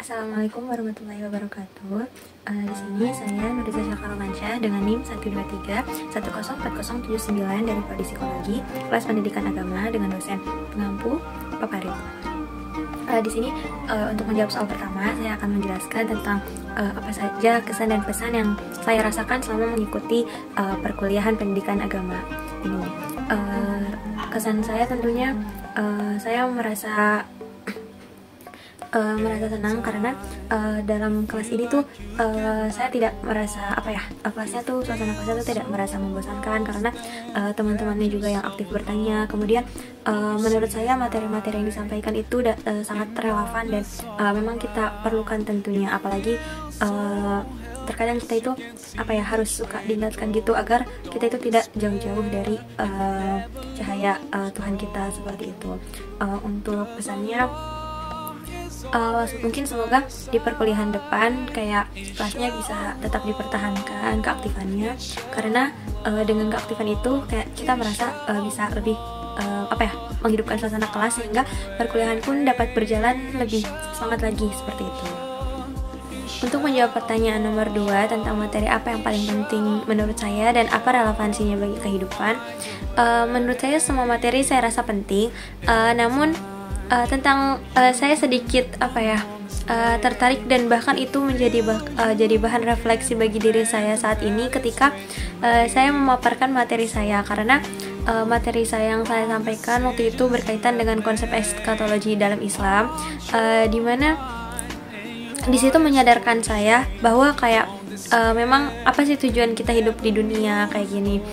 Assalamualaikum warahmatullahi wabarakatuh. Di sini saya Nurisa Syakalomansyah dengan NIM 123 1040079 dari Prodi Psikologi, kelas Pendidikan Agama dengan dosen pengampu Pak Farid. Di sini untuk menjawab soal pertama, saya akan menjelaskan tentang apa saja kesan dan pesan yang saya rasakan selama mengikuti perkuliahan pendidikan agama ini. Kesan saya tentunya saya merasa senang karena dalam kelas ini tuh saya tidak merasa suasana kelasnya tuh tidak merasa membosankan karena teman-temannya juga yang aktif bertanya. Kemudian menurut saya materi-materi yang disampaikan itu sangat relevan dan memang kita perlukan tentunya, apalagi terkadang kita itu harus suka diingatkan gitu agar kita itu tidak jauh-jauh dari cahaya Tuhan kita seperti itu. Untuk pesannya, mungkin semoga di perkuliahan depan kayak kelasnya bisa tetap dipertahankan keaktifannya, karena dengan keaktifan itu kayak kita merasa bisa lebih menghidupkan suasana kelas sehingga perkuliahan pun dapat berjalan lebih semangat lagi seperti itu. Untuk menjawab pertanyaan nomor 2 tentang materi apa yang paling penting menurut saya dan apa relevansinya bagi kehidupan, menurut saya semua materi saya rasa penting, namun saya sedikit tertarik dan bahkan itu jadi bahan refleksi bagi diri saya saat ini ketika saya memaparkan materi saya, karena materi saya yang saya sampaikan waktu itu berkaitan dengan konsep eskatologi dalam Islam, dimana di situ menyadarkan saya bahwa memang apa sih tujuan kita hidup di dunia kayak gini.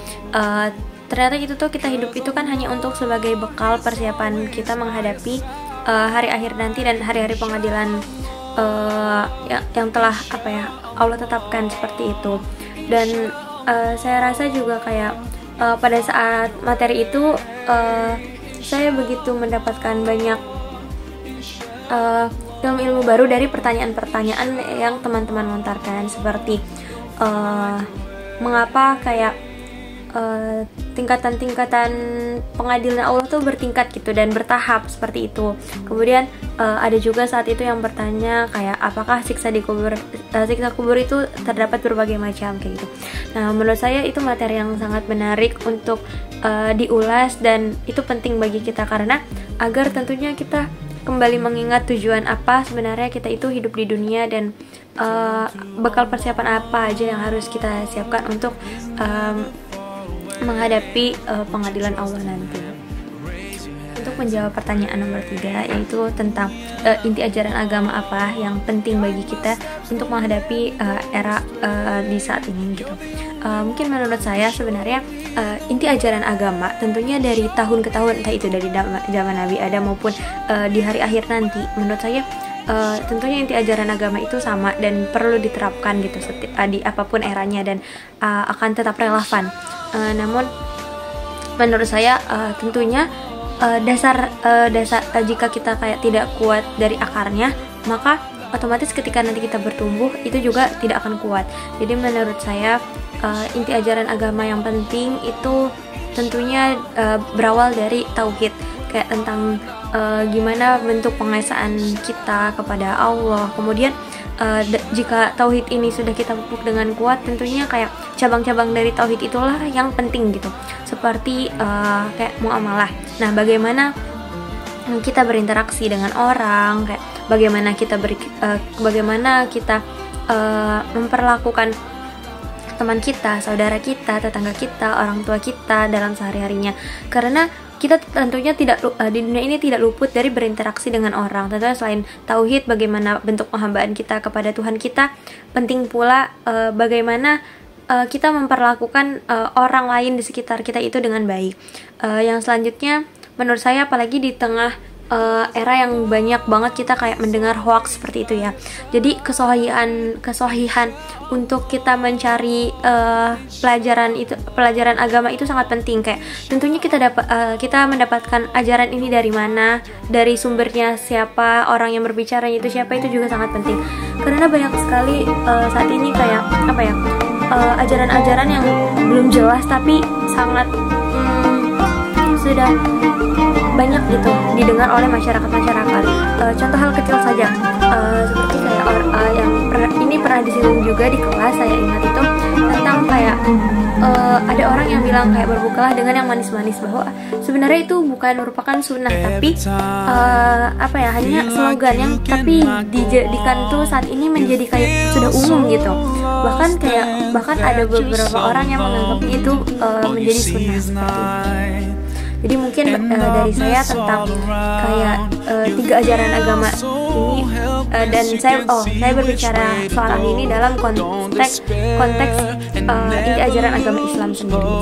Ternyata itu tuh kita hidup itu kan hanya untuk sebagai bekal persiapan kita menghadapi hari akhir nanti dan hari-hari pengadilan yang telah Allah tetapkan seperti itu. Dan saya rasa juga pada saat materi itu saya begitu mendapatkan banyak ilmu-ilmu baru dari pertanyaan-pertanyaan yang teman-teman lontarkan, seperti mengapa tingkatan-tingkatan pengadilan Allah tuh bertingkat gitu dan bertahap seperti itu. Kemudian ada juga saat itu yang bertanya apakah siksa kubur itu terdapat berbagai macam kayak gitu. Nah, menurut saya itu materi yang sangat menarik untuk diulas dan itu penting bagi kita, karena agar tentunya kita kembali mengingat tujuan apa sebenarnya kita itu hidup di dunia dan bekal persiapan apa aja yang harus kita siapkan untuk menghadapi pengadilan Allah nanti. Untuk menjawab pertanyaan nomor 3, yaitu tentang inti ajaran agama apa yang penting bagi kita untuk menghadapi era di saat ini gitu. Mungkin menurut saya sebenarnya inti ajaran agama tentunya dari tahun ke tahun, entah itu dari zaman Nabi Adam maupun di hari akhir nanti, menurut saya tentunya inti ajaran agama itu sama dan perlu diterapkan gitu di apapun eranya dan akan tetap relevan. Namun menurut saya tentunya dasar jika kita tidak kuat dari akarnya, maka otomatis ketika nanti kita bertumbuh itu juga tidak akan kuat. Jadi menurut saya inti ajaran agama yang penting itu tentunya berawal dari tauhid, kayak tentang gimana bentuk pengesaan kita kepada Allah. Kemudian jika tauhid ini sudah kita pupuk dengan kuat, tentunya cabang-cabang dari tauhid itulah yang penting gitu, seperti muamalah. Nah, bagaimana kita berinteraksi dengan orang, bagaimana kita memperlakukan teman kita, saudara kita, tetangga kita, orang tua kita dalam sehari-harinya, karena kita tentunya di dunia ini tidak luput dari berinteraksi dengan orang. Tentunya selain tauhid, bagaimana bentuk penghambaan kita kepada Tuhan kita, penting pula bagaimana kita memperlakukan orang lain di sekitar kita itu dengan baik. Yang selanjutnya menurut saya, apalagi di tengah era yang banyak banget kita mendengar hoax seperti itu ya. Jadi kesohihan untuk kita mencari pelajaran agama itu sangat penting. Tentunya kita mendapatkan ajaran ini dari mana, dari sumbernya siapa, orang yang berbicara itu siapa, itu juga sangat penting. Karena banyak sekali saat ini ajaran-ajaran yang belum jelas tapi sangat sudah banyak gitu didengar oleh masyarakat. Contoh hal kecil saja, seperti juga di kelas, saya ingat itu tentang kayak ada orang yang bilang kayak berbukalah dengan yang manis-manis, bahwa sebenarnya itu bukan merupakan sunnah, tapi apa ya, hanya slogan yang tapi dijadikan tuh saat ini menjadi kayak sudah umum gitu. Bahkan ada beberapa orang yang menganggapnya itu menjadi sunnah seperti itu. Jadi mungkin dari saya tentang kayak 3 ajaran agama ini, dan saya berbicara soal hal ini dalam konteks inti ajaran agama Islam sendiri.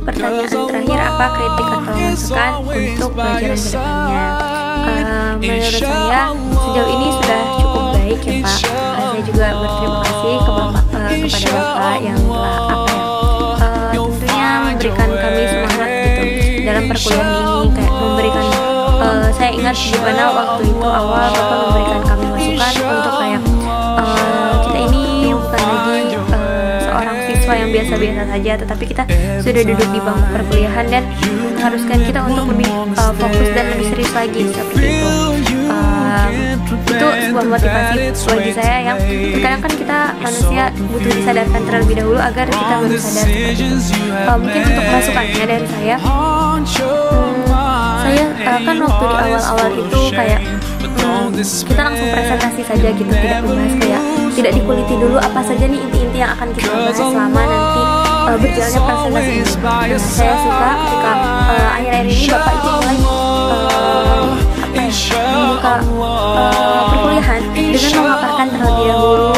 Pertanyaan terakhir, apa kritik atau masukan untuk pelajaran kedepannya? Menurut saya sejauh ini sudah cukup baik ya Pak. Saya juga berterima kasih kepada Bapak yang telah tentunya memberikan kami semangat gitu dalam perkuliahan ini, kayak memberikan saya ingat gimana waktu itu awal Bapak memberikan kami masukan untuk kayak kita ini bukan lagi seorang siswa yang biasa-biasa saja, tetapi kita sudah duduk di bangku perkuliahan dan mengharuskan kita untuk lebih fokus dan lebih serius lagi seperti itu. Itu sebuah motivasi bagi saya yang terkadang kan kita manusia butuh disadarkan terlebih dahulu agar kita baru sadar. Mungkin untuk masukannya dari saya kan waktu di awal-awal itu kayak kita langsung presentasi saja gitu, tidak membahas, kayak tidak dikuliti dulu apa saja nih inti-inti yang akan kita bahas selama nanti berjalannya presentasi ini. Saya suka ketika akhir-akhir ini Bapak itu mulai membuka perkuliahan dengan memaparkan terlebih dahulu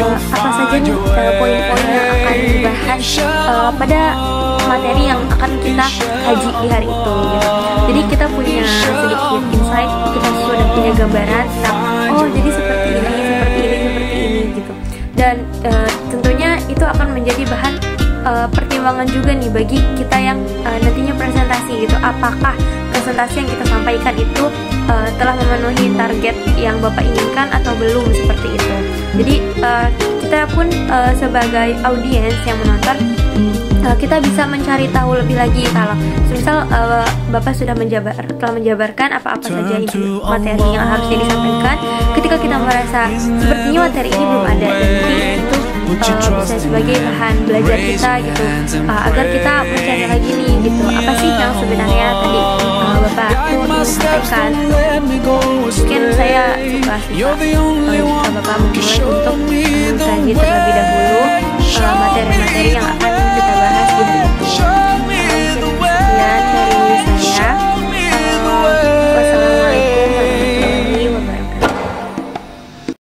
apa saja nih poin-poin yang akan dibahas pada materi yang akan kita kaji di hari itu gitu. Jadi kita punya sedikit insight, kita sudah punya gambaran tentang jadi seperti ini gitu. Dan tentunya itu akan menjadi bahan pertimbangan juga nih bagi kita yang nantinya presentasi gitu. Apakah presentasi yang kita sampaikan itu telah memenuhi target yang Bapak inginkan atau belum, seperti itu. Jadi kita pun sebagai audiens yang menonton, kita bisa mencari tahu lebih lagi kalau misal Bapak sudah telah menjabarkan apa-apa saja materi yang harusnya disampaikan. Ketika kita merasa sepertinya materi ini belum ada, dan itu bisa sebagai bahan belajar kita gitu, agar kita mencari lagi nih gitu, apa sih yang sebenarnya tadi Bapak ingin sampaikan. Mungkin saya suka Bapak memulai untuk mengkaji terlebih dahulu materi-materi yang akan